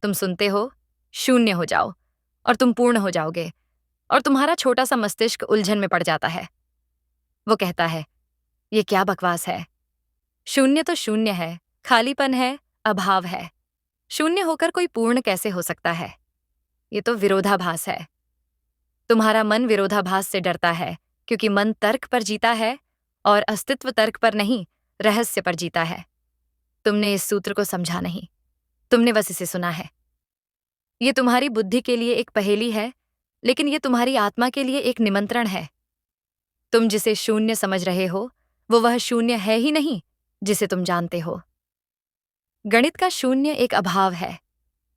तुम सुनते हो, शून्य हो जाओ, और तुम पूर्ण हो जाओगे, और तुम्हारा छोटा सा मस्तिष्क उलझन में पड़ जाता है। वो कहता है, ये क्या बकवास है। शून्य तो शून्य है, खालीपन है, अभाव है। शून्य होकर कोई पूर्ण कैसे हो सकता है? ये तो विरोधाभास है। तुम्हारा मन विरोधाभास से डरता है, क्योंकि मन तर्क पर जीता है, और अस्तित्व तर्क पर नहीं, रहस्य पर जीता है। तुमने इस सूत्र को समझा नहीं, तुमने बस इसे सुना है। ये तुम्हारी बुद्धि के लिए एक पहेली है, लेकिन ये तुम्हारी आत्मा के लिए एक निमंत्रण है। तुम जिसे शून्य समझ रहे हो, वो वह शून्य है ही नहीं जिसे तुम जानते हो। गणित का शून्य एक अभाव है,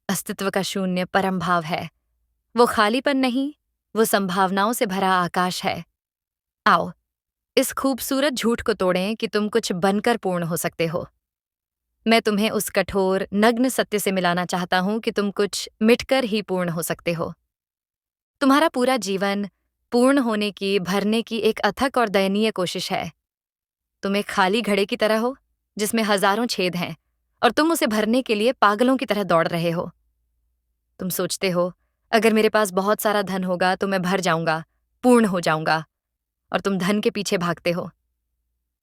अस्तित्व का शून्य परम भाव है। वो खालीपन नहीं, वो संभावनाओं से भरा आकाश है। आओ, इस खूबसूरत झूठ को तोड़ें कि तुम कुछ बनकर पूर्ण हो सकते हो। मैं तुम्हें उस कठोर, नग्न सत्य से मिलाना चाहता हूं कि तुम कुछ मिटकर ही पूर्ण हो सकते हो। तुम्हारा पूरा जीवन पूर्ण होने की, भरने की एक अथक और दयनीय कोशिश है। तुम एक खाली घड़े की तरह हो, जिसमें हजारों छेद हैं, और तुम उसे भरने के लिए पागलों की तरह दौड़ रहे हो। तुम सोचते हो, अगर मेरे पास बहुत सारा धन होगा तो मैं भर जाऊंगा, पूर्ण हो जाऊंगा, और तुम धन के पीछे भागते हो।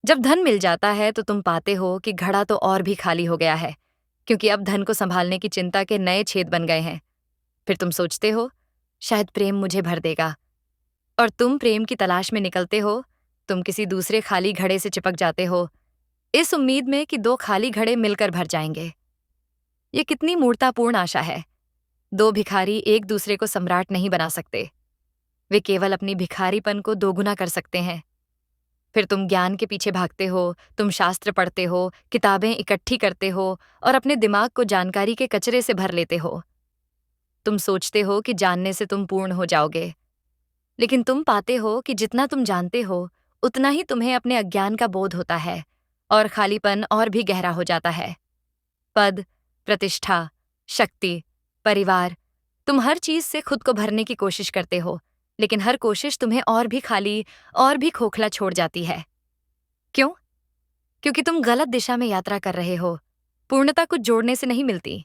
जब धन मिल जाता है तो तुम पाते हो कि घड़ा तो और भी खाली हो गया है, क्योंकि अब धन को संभालने की चिंता के नए छेद बन गए हैं। फिर तुम सोचते हो, शायद प्रेम मुझे भर देगा, और तुम प्रेम की तलाश में निकलते हो। तुम किसी दूसरे खाली घड़े से चिपक जाते हो, इस उम्मीद में कि दो खाली घड़े मिलकर भर जाएंगे। ये कितनी मूर्तापूर्ण आशा है। दो भिखारी एक दूसरे को सम्राट नहीं बना सकते, वे केवल अपनी भिखारीपन को दोगुना कर सकते हैं। फिर तुम ज्ञान के पीछे भागते हो, तुम शास्त्र पढ़ते हो, किताबें इकट्ठी करते हो, और अपने दिमाग को जानकारी के कचरे से भर लेते हो। तुम सोचते हो कि जानने से तुम पूर्ण हो जाओगे, लेकिन तुम पाते हो कि जितना तुम जानते हो, उतना ही तुम्हें अपने अज्ञान का बोध होता है, और खालीपन और भी गहरा हो जाता है। पद, प्रतिष्ठा, शक्ति, परिवार, तुम हर चीज से खुद को भरने की कोशिश करते हो, लेकिन हर कोशिश तुम्हें और भी खाली, और भी खोखला छोड़ जाती है। क्यों? क्योंकि तुम गलत दिशा में यात्रा कर रहे हो। पूर्णता कुछ जोड़ने से नहीं मिलती,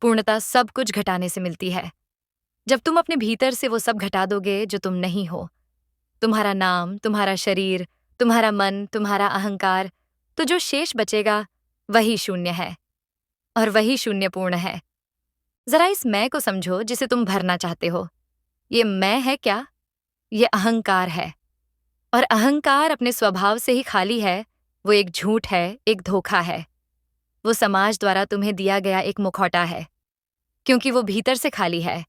पूर्णता सब कुछ घटाने से मिलती है। जब तुम अपने भीतर से वो सब घटा दोगे जो तुम नहीं हो, तुम्हारा नाम, तुम्हारा शरीर, तुम्हारा मन, तुम्हारा अहंकार, तो जो शेष बचेगा वही शून्य है, और वही शून्य पूर्ण है। जरा इस मैं को समझो जिसे तुम भरना चाहते हो। ये मैं है क्या? ये अहंकार है, और अहंकार अपने स्वभाव से ही खाली है। वो एक झूठ है, एक धोखा है। वो समाज द्वारा तुम्हें दिया गया एक मुखौटा है। क्योंकि वो भीतर से खाली है,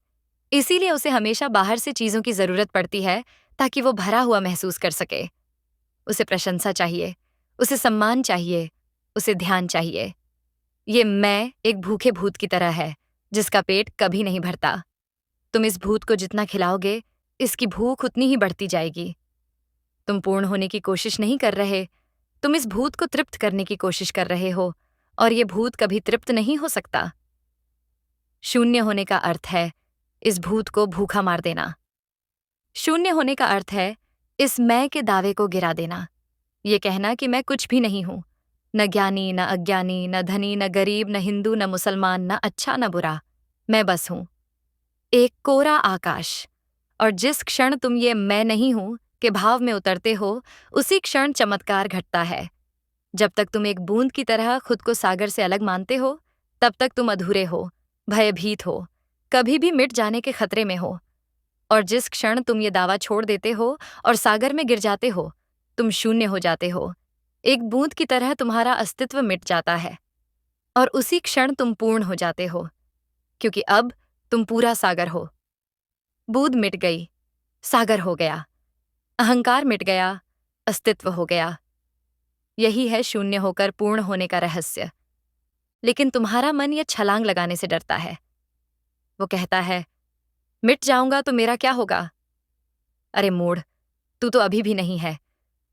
इसीलिए उसे हमेशा बाहर से चीजों की जरूरत पड़ती है, ताकि वो भरा हुआ महसूस कर सके। उसे प्रशंसा चाहिए, उसे सम्मान चाहिए, उसे ध्यान चाहिए। ये मैं एक भूखे भूत की तरह है, जिसका पेट कभी नहीं भरता। तुम इस भूत को जितना खिलाओगे, इसकी भूख उतनी ही बढ़ती जाएगी। तुम पूर्ण होने की कोशिश नहीं कर रहे, तुम इस भूत को तृप्त करने की कोशिश कर रहे हो, और ये भूत कभी तृप्त नहीं हो सकता। शून्य होने का अर्थ है इस भूत को भूखा मार देना। शून्य होने का अर्थ है इस मैं के दावे को गिरा देना। ये कहना कि मैं कुछ भी नहीं हूं, न ज्ञानी, न अज्ञानी, न धनी, न गरीब, न हिंदू, न मुसलमान, न अच्छा, न बुरा। मैं बस हूं, एक कोरा आकाश। और जिस क्षण तुम ये मैं नहीं हूं के भाव में उतरते हो, उसी क्षण चमत्कार घटता है। जब तक तुम एक बूंद की तरह खुद को सागर से अलग मानते हो, तब तक तुम अधूरे हो, भयभीत हो, कभी भी मिट जाने के खतरे में हो। और जिस क्षण तुम ये दावा छोड़ देते हो और सागर में गिर जाते हो, तुम शून्य हो जाते हो। एक बूंद की तरह तुम्हारा अस्तित्व मिट जाता है, और उसी क्षण तुम पूर्ण हो जाते हो, क्योंकि अब तुम पूरा सागर हो। बूंद मिट गई, सागर हो गया, अहंकार मिट गया, अस्तित्व हो गया। यही है शून्य होकर पूर्ण होने का रहस्य। लेकिन तुम्हारा मन यह छलांग लगाने से डरता है। वो कहता है, मिट जाऊंगा तो मेरा क्या होगा? अरे मूढ़, तू तो अभी भी नहीं है।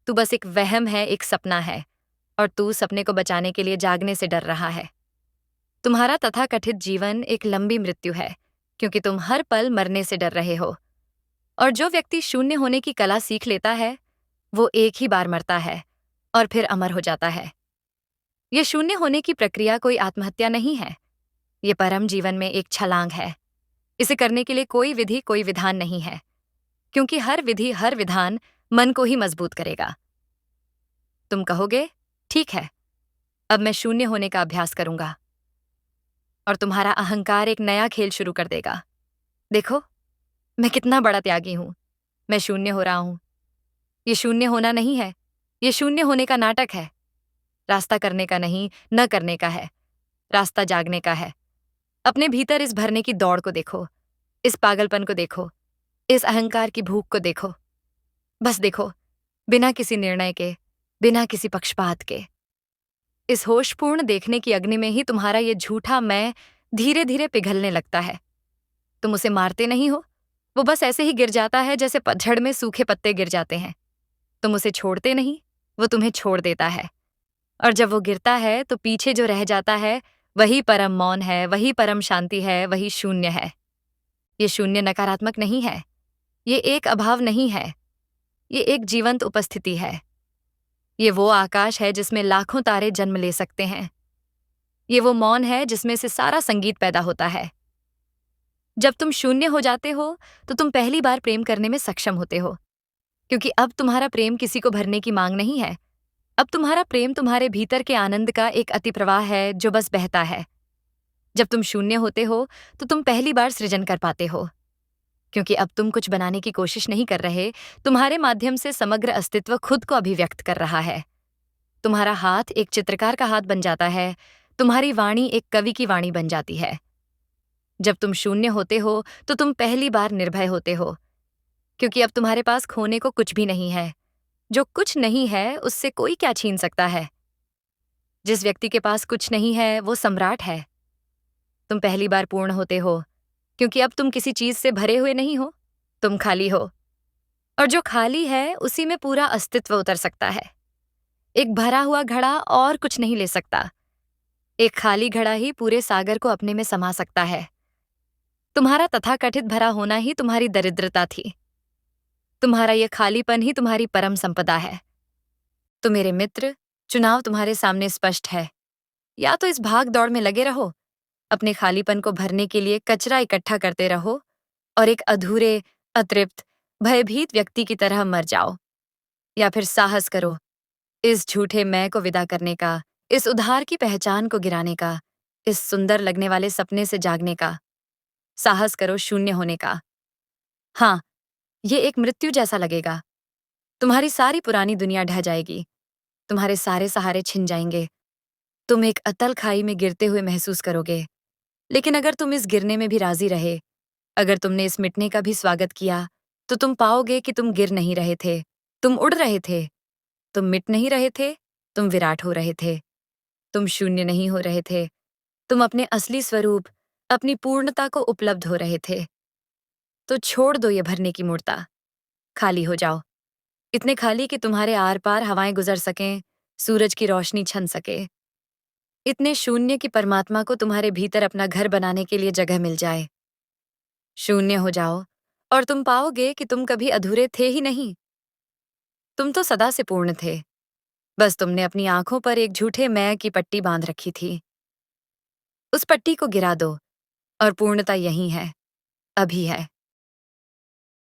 तू बस एक वहम है, एक सपना है, और तू सपने को बचाने के लिए जागने से डर रहा है। तुम्हारा तथाकथित जीवन एक लंबी मृत्यु है, क्योंकि तुम हर पल मरने से डर रहे हो। और जो व्यक्ति शून्य होने की कला सीख लेता है, वो एक ही बार मरता है और फिर अमर हो जाता है। यह शून्य होने की प्रक्रिया कोई आत्महत्या नहीं है, ये परम जीवन में एक छलांग है। इसे करने के लिए कोई विधि, कोई विधान नहीं है, क्योंकि हर विधि, हर विधान मन को ही मजबूत करेगा। तुम कहोगे, ठीक है, अब मैं शून्य होने का अभ्यास करूंगा, और तुम्हारा अहंकार एक नया खेल शुरू कर देगा। देखो, मैं कितना बड़ा त्यागी हूं। मैं शून्य हो रहा हूं। ये शून्य होना नहीं है, ये शून्य होने का नाटक है। रास्ता करने का नहीं, न करने का है। रास्ता जागने का है। अपने भीतर इस भरने की दौड़ को देखो, इस पागलपन को देखो, इस अहंकार की भूख को देखो। बस देखो, बिना किसी निर्णय के, बिना किसी पक्षपात के। इस होशपूर्ण देखने की अग्नि में ही तुम्हारा ये झूठा मैं धीरे धीरे पिघलने लगता है। तुम उसे मारते नहीं हो, वो बस ऐसे ही गिर जाता है जैसे पतझड़ में सूखे पत्ते गिर जाते हैं। तुम उसे छोड़ते नहीं, वो तुम्हें छोड़ देता है। और जब वो गिरता है तो पीछे जो रह जाता है वही परम मौन है, वही परम शांति है, वही शून्य है। ये शून्य नकारात्मक नहीं है, ये एक अभाव नहीं है, ये एक जीवंत उपस्थिति है। ये वो आकाश है जिसमें लाखों तारे जन्म ले सकते हैं। ये वो मौन है जिसमें से सारा संगीत पैदा होता है। जब तुम शून्य हो जाते हो तो तुम पहली बार प्रेम करने में सक्षम होते हो, क्योंकि अब तुम्हारा प्रेम किसी को भरने की मांग नहीं है। अब तुम्हारा प्रेम तुम्हारे भीतर के आनंद का एक अतिप्रवाह है जो बस बहता है। जब तुम शून्य होते हो तो तुम पहली बार सृजन कर पाते हो, क्योंकि अब तुम कुछ बनाने की कोशिश नहीं कर रहे। तुम्हारे माध्यम से समग्र अस्तित्व खुद को अभिव्यक्त कर रहा है। तुम्हारा हाथ एक चित्रकार का हाथ बन जाता है, तुम्हारी वाणी एक कवि की वाणी बन जाती है। जब तुम शून्य होते हो तो तुम पहली बार निर्भय होते हो, क्योंकि अब तुम्हारे पास खोने को कुछ भी नहीं है। जो कुछ नहीं है उससे कोई क्या छीन सकता है। जिस व्यक्ति के पास कुछ नहीं है वो सम्राट है। तुम पहली बार पूर्ण होते हो, क्योंकि अब तुम किसी चीज से भरे हुए नहीं हो, तुम खाली हो। और जो खाली है उसी में पूरा अस्तित्व उतर सकता है। एक भरा हुआ घड़ा और कुछ नहीं ले सकता। एक खाली घड़ा ही पूरे सागर को अपने में समा सकता है। तुम्हारा तथाकथित भरा होना ही तुम्हारी दरिद्रता थी। तुम्हारा यह खालीपन ही तुम्हारी परम संपदा है। तो मेरे मित्र, चुनाव तुम्हारे सामने स्पष्ट है। या तो इस भाग दौड़ में लगे रहो, अपने खालीपन को भरने के लिए कचरा इकट्ठा करते रहो और एक अधूरे, अतृप्त, भयभीत व्यक्ति की तरह मर जाओ, या फिर साहस करो इस झूठे मैं को विदा करने का, इस उधार की पहचान को गिराने का, इस सुंदर लगने वाले सपने से जागने का। साहस करो शून्य होने का। हाँ, ये एक मृत्यु जैसा लगेगा। तुम्हारी सारी पुरानी दुनिया ढह जाएगी, तुम्हारे सारे सहारे छिन जाएंगे। तुम एक अतल खाई में गिरते हुए महसूस करोगे। लेकिन अगर तुम इस गिरने में भी राजी रहे, अगर तुमने इस मिटने का भी स्वागत किया, तो तुम पाओगे कि तुम गिर नहीं रहे थे, तुम उड़ रहे थे। तुम मिट नहीं रहे थे, तुम विराट हो रहे थे। तुम शून्य नहीं हो रहे थे, तुम अपने असली स्वरूप, अपनी पूर्णता को उपलब्ध हो रहे थे। तो छोड़ दो ये भरने की मूर्ता, खाली हो जाओ। इतने खाली कि तुम्हारे आर पार हवाएं गुजर सकें, सूरज की रोशनी छन सके। इतने शून्य कि परमात्मा को तुम्हारे भीतर अपना घर बनाने के लिए जगह मिल जाए। शून्य हो जाओ और तुम पाओगे कि तुम कभी अधूरे थे ही नहीं। तुम तो सदा से पूर्ण थे। बस तुमने अपनी आंखों पर एक झूठे मैं की पट्टी बांध रखी थी। उस पट्टी को गिरा दो और पूर्णता यही है, अभी है।